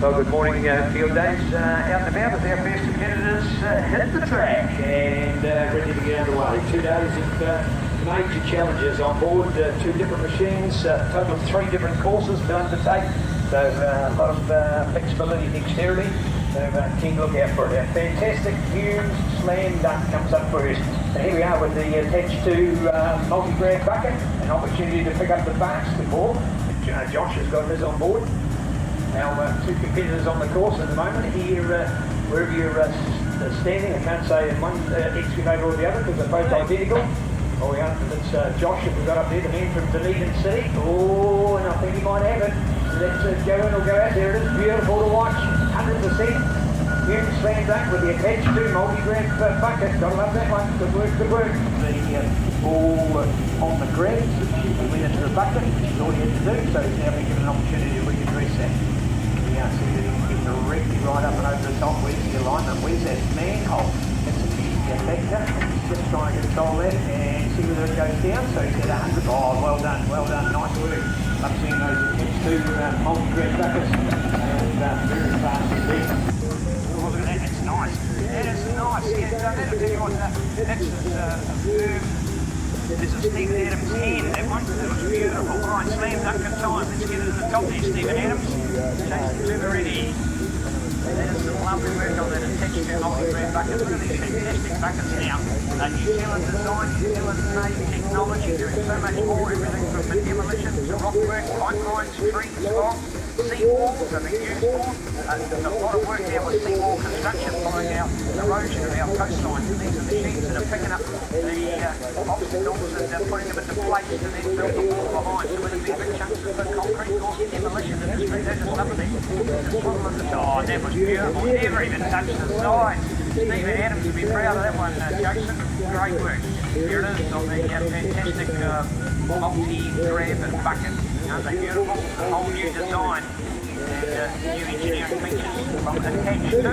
Well, good morning, field days out and about as our first competitors hit the track and ready to get underway. 2 days of major challenges on board, 2 different machines, a total of 3 different courses to undertake. So a lot of flexibility, dexterity. So keen look out for it. Our fantastic Hughes Slam Dunk comes up first. And here we are with the Attach2 multi-grab bucket, an opportunity to pick up the basketball. Josh has got his on board. Now, 2 competitors on the course at the moment. Here, wherever you're standing, I can't say one excavator or the other because they're both identical. Oh, yeah, it's Josh that we've got up there, the man from Dunedin City. Oh, and I think he might have it. Let's go in or go out. There it is, beautiful to watch, 100%. Huge slam dunk with the Attach2 multi-grab bucket. Gotta love that one. Good work, good work. The ball on the grab, she went into the bucket, which is all he had to do, so he's now been given an opportunity to readdress that. See that he can get directly right up and over the top. Where's the alignment? Where's that manhole? That's a key factor. He's just trying to control that and see whether it goes down. So he's at 100. Oh, well done, nice work. I've seen those Attach2 multi-grab buckets and very fast indeed. Oh, look at that, that's nice. That is nice. Yeah, that'll tell you what, that's there's a Stephen Adams hand, that one. That was beautiful. All right, slam dunk in time. Let's get it to the top there, Stephen Adams. Change the river ready. That is some lovely work on that Attach2 multi-grab bucket. Look at these fantastic buckets now. New Zealand design, New Zealand made technology, doing so much more. Everything from demolition to rockwork, pipelines, trees, spots, seawalls have been used for. There's a lot of work now with seawall construction following our erosion of our coastlines. And these are machines that are picking up the obstacles and putting them into place to then build the wall behind. So whether it be big chunks of the concrete or demolition industry, they're just loving it. Oh, that was beautiful. Never even touched the side. Stephen Adams would be proud of that one, Jason. Great work. Here it is on the fantastic multi-grab and bucket. Aren't they beautiful? A whole new design and new engineering features from Attach2.